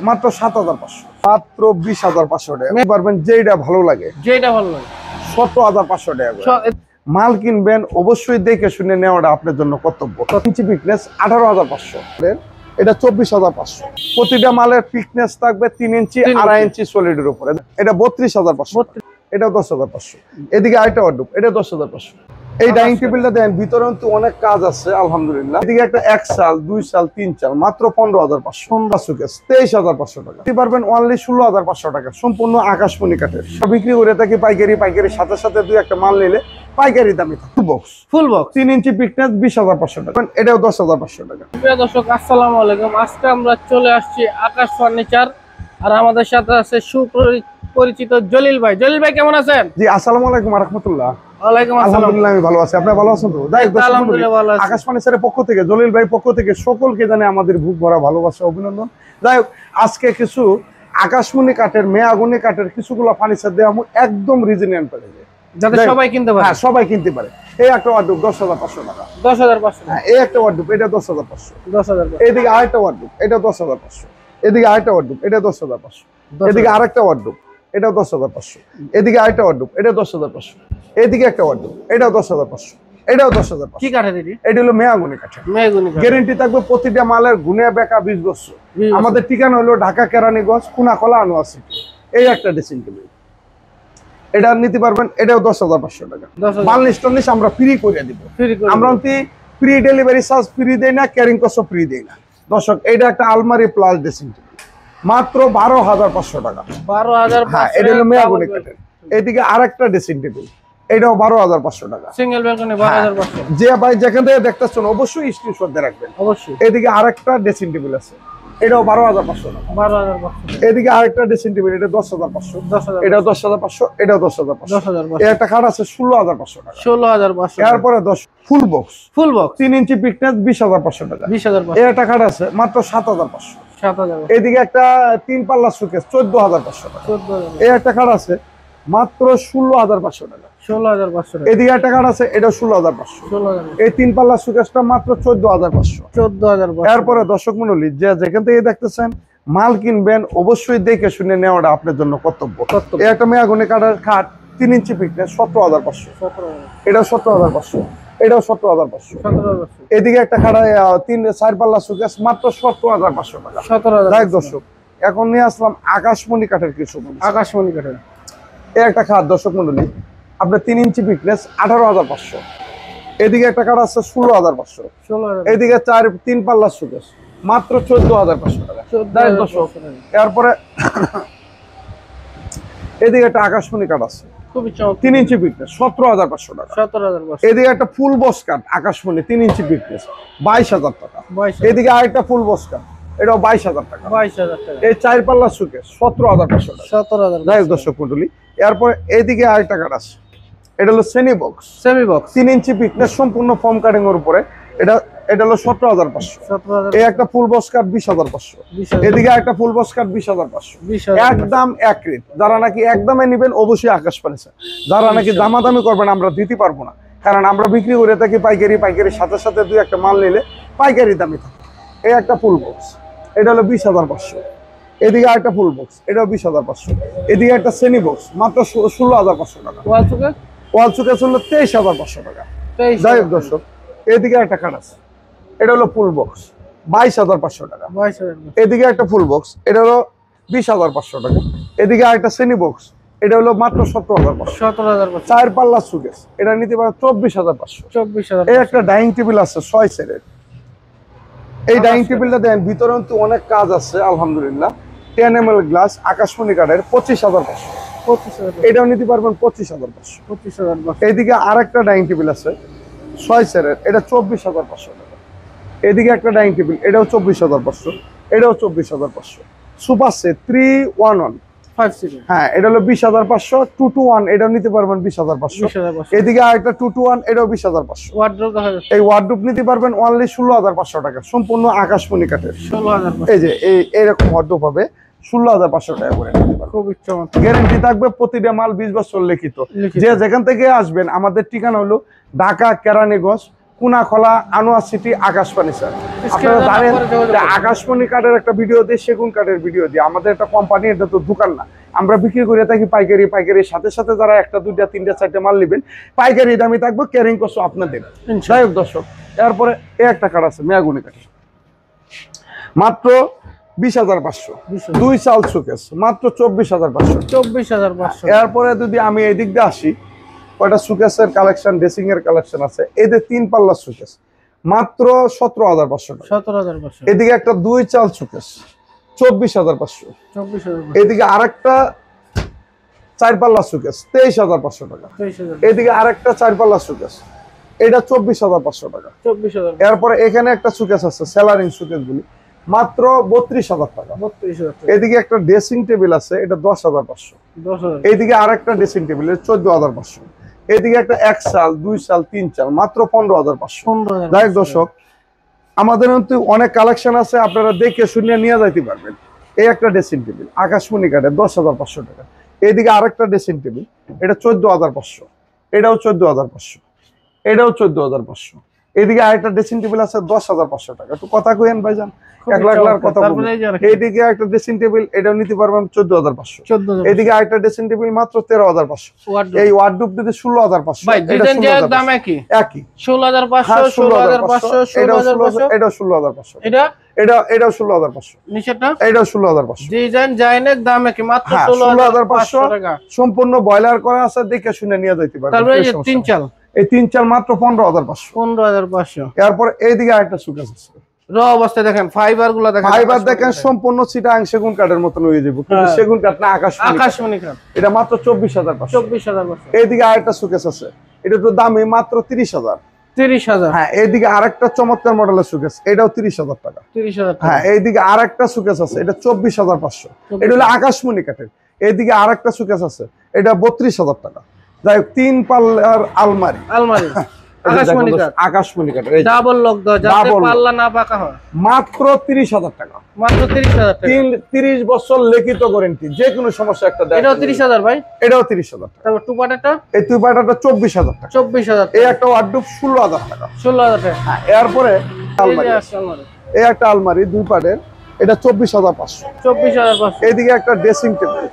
মাত্র ৭৫০০, মাত্র ২০৫০০ টাকা পারবেন। যেটা ভালো লাগে ১৭৫০০ টাকা। মাল কিনবেন অবশ্যই দেখে শুনে নেওয়াটা আপনার জন্য কর্তব্য। ইঞ্চি পিকনেস ১৮৫০০, এটা ২৪৫০০। প্রতিটা মালের পিকনেস থাকবে ৩ ইঞ্চি ২.৫ ইঞ্চি সলিডের উপরে, এটা ৩২৫০০, এটা ১০৫০০। এদিকে আরেকটা ওয়ার্ডরোব, এটা ১০৫০০। এই ডাইনিং টেবিলটা দেন, ভিতরে কিন্তু অনেক কাজ আছে আলহামদুলিল্লাহ। এদিকে একটা ১ সাল ২ সাল ৩ সাল, মাত্র ১৫৫০০। সুকেস ২৩৫০০ টাকা দিতে পারবেন, অনলি ১৬৫০০ টাকা, সম্পূর্ণ আকাশমণি কাঠের। বিক্রি করে থাকি পাইকারি সাথে সাথে দুই একটা মাল নিলে পাইকারি দামে থাকে। ফুল বক্স 3 ইঞ্চি পিকনেস ২০৫০০ টাকা, এটাও ১০৫০০ টাকা। প্রিয় দর্শক আসসালামু আলাইকুম, আজকে আমরা চলে আসছি আকাশ ফার্নিচার, আর আমাদের সাথে আছে সুপরিচিত জলিল ভাই। জলিল ভাই কেমন আছেন? জি আসসালামু আলাইকুম ওয়া রাহমাতুল্লাহ। ওয়ালাইকুম আসসালাম। আলহামদুলিল্লাহ আমি ভালো আছি, আপনি ভালো আছেন তো? আলহামদুলিল্লাহ ভালো আছি। আকাশ ফার্নিচারের পক্ষ থেকে, জলিল ভাই পক্ষ থেকে সকলকে জানে আমাদের বুক ভরা ভালোবাসা, অভিনন্দন। যাই হোক, আজকে কিছু আকাশমণি কাঠের, মেয়াগুনি কাঠের কিছুগুলো ফার্নিচার দেওয়া একদম রিজনেবল প্রাইসে, যাতে সবাই কিনতে পারে। হ্যাঁ সবাই কিনতে পারে। এই একটা ওয়ার্ডরোব ১০৫০০ টাকা। ১০৫০০। হ্যাঁ এই একটা ওয়ার্ডরোব, এটা ১০৫০০। ১০০০০। এদিকে আরেকটা ওয়ার্ডরোব, এটা ১০৫০০। এদিকে আরেকটা ওয়ার্ডরোব, এটা ১০৫০০। এদিকে আরেকটা ওয়ার্ডরোব, এটাও ১০৫০০। এদিকে আরেকটা ওয়ার্ডরোব, এটা ১০৫০০। এদিকে একটা ওয়ার্ডরোব, এটাও ১০৫০০। এটাও ১০৫০০। কি কাঠের এটি? এটা হলো মেয়াগুনি কাঠের। মেয়াগুনি কাঠ। গ্যারান্টি থাকবে প্রতিটা মালের গুণে বেকা ২০ বছর। আমাদের ঠিকানা হলো ঢাকা কেরানীগঞ্জ, কোনাকলা আনোয়ার। এই একটা ড্রেসিং টেবিল, এটা নিতে পারবেন, এটাও ১০৫০০ টাকা। বার্নিশ টার্নিশ আমরা ফ্রি করে দিব। আমরা ফ্রি ডেলিভারি চার্জ ফ্রি দেই না, ক্যারিং কস্ট ফ্রি দেই না। দর্শক, এটা একটা আলমারি প্লাস ড্রেসিং টেবিল, মাত্র ১২৫০০ টাকা। ১২৫০০। হ্যাঁ এটা হলো মেয়াগুনি কাঠের। এদিকে আরেকটা ড্রেসিং টেবিল, এটাও ১২৫০০ টাকা। Single balcony ১২৫০০। যে ভাই যেখান থেকে দেখতেছেন অবশ্যই স্ক্রিনশট দিয়ে রাখবেন। অবশ্যই। এদিকে আরেকটা ড্রেসিং টেবিল আছে, এটাও ১২৫০০ টাকা। ১২৫০০। এদিকে আরেকটা ড্রেসিং টেবিল, এটা ১০৫০০। ১০০০০। এটাও ১০৫০০, এটাও ১০৫০০। ১০৫০০। এই একটা খাট আছে ১৬৫০০ টাকা। ১৬৫০০। এরপরে ১০ ফুল বক্স, ফুল বক্স ৩ ইঞ্চি পিকনেস ২০৫০০ টাকা। ২০৫০০। এই একটা খাট আছে মাত্র ৭৫০০। ৭০০০। এদিকে একটা ৩ পাল্লা সুকেস ১৪৫০০ টাকা। ১৪০০০। এই একটা খাট আছে মাত্র ১৬৫০০ টাকা। ১৬৫০০ টাকা। এদিকে একটা খাট আছে, এটাও ১৬৫০০। ১৬০০০। এই ৩ পাল্লা সুকেসটা মাত্র ১৪৫০০। ১৪৫০০। এরপরে দর্শক মণ্ডলী, যে যেখান থেকে দেখতেছেন মাল কিনবেন অবশ্যই দেখে শুনে নেওয়াটা আপনার জন্য কর্তব্য। এই একটা মেয়াগুনি কাঠের খাট ৩ ইঞ্চি পিকনেস ১৭৫০০। ১৭০০০। এটাও ১৭৫০০। এটাও ১৭৫০০। ১৭৫০০। এদিকে একটা খাড়ায় ৩-৪ পাল্লা সুকেস মাত্র ১৭৫০০ টাকা। ১৭০০০। যাই দর্শক, এখন নিয়ে আসলাম আকাশমণি কাঠের কিছু। আকাশমণি কাঠের এই একটা খাট দর্শক মণ্ডলী, আপনার 3 ইঞ্চি পিকনেস ১৮৫০০। এদিকে একটা খাট আছে ১৬৫০০। ১৬০০০। এদিকে ৩ পাল্লা সুকেস মাত্র ১৪৫০০ টাকা। যাই দর্শক, এরপরে এদিকে একটা আকাশমণি কাঠ আছে, খুবই চমৎকার। 3 ইঞ্চি পিকনেস ১৭৫০০ টাকা। ১৭৫০০। এদিকে একটা ফুল বক্স কাঠ আকাশমণি 3 ইঞ্চি পিকনেস ২২০০০ টাকা। ২২০০০। এদিকে আরেকটা ফুল বক্স কাঠ, এটাও ২২০০০ টাকা। ২২০০০ টাকা। এই ৪ পাল্লা সুকেস ১৭৫০০ টাকা। ১৭০০০। যাই হোক দর্শক মণ্ডলী, এরপরে এদিকে আরেকটা কাঠ আছে, এটা হলো সেমি বক্স, সেমি বক্স 3 ইঞ্চি পিকনেস সম্পূর্ণ ফর্ম কাটিং এর উপরে, এটা হলো ১৭৫০০। ১৭০০০। এই একটা ফুল বক্স কাঠ ২০৫০০। এদিকে একটা ফুল বক্স কাঠ ২০৫০০। ২০০০০। একদম এক রেট। যারা নাকি একদমে নেবেন অবশ্যই আকাশ ফার্নিচার। যারা নাকি দামাদামি করবেন আমরা দিতে পারবো না, কারণ আমরা বিক্রি করে থাকি পাইকারি সাথে সাথে দুই একটা মাল নিলে পাইকারি দামে থাকে। এই একটা ফুল বক্স, এটা হলো ২০৫০০। এদিকে আরেকটা ফুল বক্স, এটাও ২০৫০০। এদিকে একটা সেমি বক্স মাত্র ১৬৫০০ টাকা। ওয়াল সুকেস হলো ২৩৫০০ টাকা। যাই হোক দর্শক, এদিকে একটা খাট আছে, এটা হলো ফুল বক্স ২২৫০০ টাকা। ২২০০০। এদিকে একটা ফুল বক্স, এটা হলো ২০৫০০ টাকা। এদিকে আরেকটা সেমি বক্স, এটা হলো মাত্র ১৭৫০০। ১৭০০০। ৪ পাল্লা সুকেস, এটা নিতে পারে ২৪৫০০। ২৪০০০। এই একটা ডাইনিং টেবিল আছে ৬ সেটের। এই ডাইনিং টেবিলটা দেন, ভিতরে কিন্তু অনেক কাজ আছে আলহামদুলিল্লাহ। 10 ml গ্লাস আকাশমণি কাঠের ২৫৫০০। ২৫০০০। এটাও নিতে পারবেন ২৫৫০০। ২৫০০০। এইদিকে আরেকটা ডাইনিং টেবিল আছে ৬ সেটের, এটা ২৪৫০০ টাকা। এদিকে একটা ডাইনিং টেবিল, এটাও ২৪৫০০। এটাও ২৪৫০০। Super set 3-1-1 5 seater. হ্যাঁ, এটা হলো ২০৫০০। 2-to-1 এটাও নিতে পারবেন ২০৫০০। ২০৫০০। এদিকে আরেকটা 2-to-1, এটাও ২০৫০০। ওয়ার্ডরোব দেখা যাচ্ছে। এই ওয়ার্ডরোব নিতে পারবেন অনলি ১৬৫০০ টাকা, সম্পূর্ণ আকাশমণি কাঠের। ১৬০০০। এই যে এইরকম ওয়ার্ডরোব হবে ১৬৫০০ টাকা করে নিতে পারবেন। খুবই চমৎকার। গ্যারান্টি থাকবে প্রতিটা মাল ২০ বছর লিখিত। যে যেখান থেকে আসবেন, আমাদের ঠিকানা হলো ঢাকা কেরানীগঞ্জ, কুনাখলা আনোয়ার সিটি আকাশপানি স্যার। আপনারা জানেন যে আকাশমণি কাঠের একটা ভিডিও দিয়ে সেগুন কাঠের ভিডিও দিয়ে আমাদের একটা কোম্পানি, এটা তো দোকান না। আমরা বিক্রি করে থাকি পাইকারি, পাইকারির সাথে সাথে যারা একটা দুইটা তিনটা চারটা মাল নেবেন পাইকারি দামে থাকবে, ক্যারিং কষ্ট আপনাদের। যাই হোক দর্শক, এরপরে একটা কাঠ আছে মেয়াগুনি কাঠ, মাত্র 20,500, 2 চাল শোকেস মাত্র 24,500। 24,500। এরপরে যদি আমি এই দিক দিয়ে আসি, কয়টা সুকেসের কালেকশন, ড্রেসিং এর কালেকশন আছে। এদের 3 পাল্লা সুকেস মাত্র 17,500 টাকা। 17,500। এদিকে একটা 2 চাল সুকেস 24,500। 24,500। এদিকে আরেকটা 4 পাল্লা সুকেস 23,500 টাকা। 23,000। এদিকে আরেকটা 4 পাল্লা সুকেস, এটা 24,500 টাকা। 24,000। এরপরে এখানে একটা সুকেস আছে সেলারিং সুকেস গুলি, মাত্র 32,000 টাকা। 32,000 টাকা। এদিকে একটা ড্রেসিং টেবিল আছে, এটা 10,500। 10,000। এইদিকে আরেকটা ড্রেসিং টেবিল 14,500। এদিকে একটা 1 চাল 2 চাল 3 চাল মাত্র 15,500। 15,000। যাই হোক দর্শক, আমাদের কিন্তু অনেক কালেকশন আছে, আপনারা দেখে শুনে নিয়ে যাইতে পারবেন। এই একটা ড্রেসিং টেবিল আকাশমণি কাঠের 10,500 টাকা। এইদিকে আরেকটা ড্রেসিং টেবিল, এটা 14,500, এটাও 14,500, এটাও 14,500। এদিকে আরেকটা ড্রেসিং টেবিল আছে 10,500 টাকা। একটু কথা কইেন ভাইজান, 1 লাখ কথা বলুন। এইদিকে একটা ড্রেসিং টেবিল, এটাও নিতে পারবেন 14,500। 14,000। এদিকে আরেকটা ড্রেসিং টেবিল মাত্র 13,500। এই ওয়ার্ডরোব দিতে 16,500। ভাই ডিজাইন যে দাম একই 16,500, 16,500, 16,500। এটাও 16,500। এটাও 16,500। নিচেটা এটাও 16,500। ডিজাইন জাইনের দাম একই মাত্র 16,500 টাকা। সম্পূর্ণ বয়লার করা আছে, দেখে শুনে নিয়ে যাইতে পারবেন। তারপরে এই 3 চাল, এই 3 চাল মাত্র 15,500। 15,500। এরপর এইদিকে আরেকটা সুকেস আছে, র অবস্থায় দেখেন ফাইবার গুলো দেখেন, ফাইবার দেখেন সম্পূর্ণ চিটাং সেগুন কাঠের মতন হয়ে যাবে, কিন্তু সেগুন কাঠ না, আকাশমণি কাঠ। এটা মাত্র 24,500। 24,500। এইদিকে আরেকটা সুকেস আছে, এটা তো দামি মাত্র 30,000। 30,000। হ্যাঁ, এইদিকে আরেকটা চমৎকার মডেলের সুকেস, এটাও 30,000 টাকা। 30,000 টাকা। হ্যাঁ, এইদিকে আরেকটা সুকেস আছে, এটা 24,500। এটা হলো আকাশমণি কাঠের। এইদিকে আরেকটা সুকেস আছে, এটা 32,000 টাকা। যাই হোক, 3 পাল্লার আলমারি, আলমারি আকাশমণি কাঠ, আকাশমণি কাঠের ডাবল লক দাও যাতে পাল্লা না পাকা হয়, মাত্র 30,000 টাকা। মাত্র 30,000 টাকা। 30 বছর লিখিত গ্যারান্টি, যে কোনো সমস্যা একটা দেয়। এটাও 30,000 ভাই, এটাও 30,000 টাকা। তারপর টুপাটাটা এই দুই পাটাটা 24,000 টাকা। 24,000 এই টাকা। একটা ওয়ার্ডরোব 16,000 টাকা। 16,000 টাকা। হ্যাঁ, এরপরে আলমারি, এই একটা আলমারি 2 পাটের, এটা 24,500। 24,500। এইদিকে একটা ড্রেসিং টেবিল,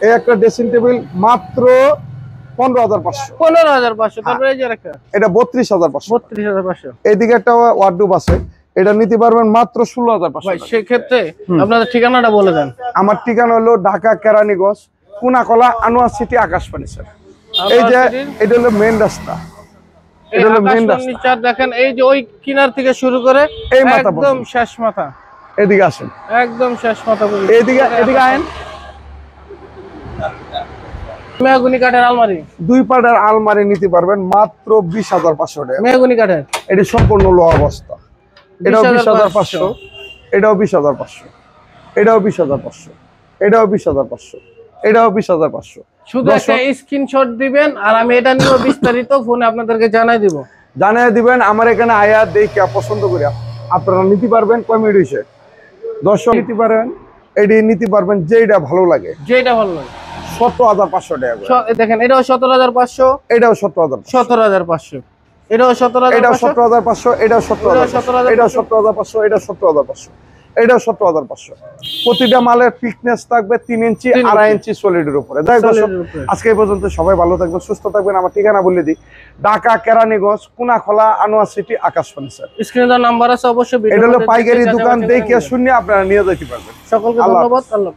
এই একটা ড্রেসিং টেবিল মাত্র 15,500। 15,500। তারপরে এই যে একটা, এটা 32,500। 32,500। এইদিকে একটা ওয়ার্ডরোব আছে, এটা নিতে পারবেন মাত্র 16,500 ভাই টাকা। সেই ক্ষেত্রে আপনাদের ঠিকানাটা বলে দেন। আমার ঠিকানা হলো ঢাকা কেরানীগঞ্জ, কুনাখলা আনোয়ার সিটি আকাশপানি স্যার। এই যে এটা হলো মেইন রাস্তা, এটা হলো মেইন রাস্তা। নিচার দেখেন, এই যে ওই কিনার থেকে শুরু করে এই মাথা একদম পর্যন্ত। শেষ মাথা, এদিকে আসেন, একদম শেষ মাথা পর্যন্ত। এদিকে আয়েন। মেহগনি কাঠের আলমারি, 2 পাটের আলমারি নিতে পারবেন মাত্র 20,500 টাকা। মেহগনি কাঠের, এটি সম্পূর্ণ লোহা অবস্থা, এটাও 20,500, এটাও 20,500, এটাও 20,500, এটাও 20,500, এটাও 20,500। শুধু একটা স্ক্রিনশট দিবেন আর আমি এটা নিয়ে বিস্তারিত ফোনে আপনাদেরকে জানাই দিব। জানিয়ে দিবেন, আমার এখানে আয়া দেখে পছন্দ করে আপনারা নিতে পারবেন। কমেন্ট হইছে দর্শক নিতে পারেন, এটি নিতে পারবেন যেটা ভালো লাগে, যেটা ভালো লাগে। 17,500 টাকা করে। দেখেন এটাও 17,500, এটাও 17,500, 17,500, এটাও 17,500, এটাও 17,500, এটাও 17,500, এটাও 17,500, এটাও 17,500, এটাও 17,500। প্রতিটা মালের ফিটনেস থাকবে 3 ইঞ্চি 2.5 ইঞ্চি সলিডের উপরে। যাই দর্শক, আজকে এই পর্যন্ত। সবাই ভালো থাকবেন, সুস্থ থাকবেন। আমার ঠিকানা বলে দিই, ঢাকা কেরানীগঞ্জ, কুনাখলা আনোয়ার সিটি আকাশপানি স্যার। স্ক্রিনে দেওয়া নাম্বার আছে, অবশ্যই এটা হলো পাইকারি দোকান, দেখে শুনে আপনারা নিয়ে যেতে পারবেন। সকলকে ধন্যবাদ। আল্লাহ।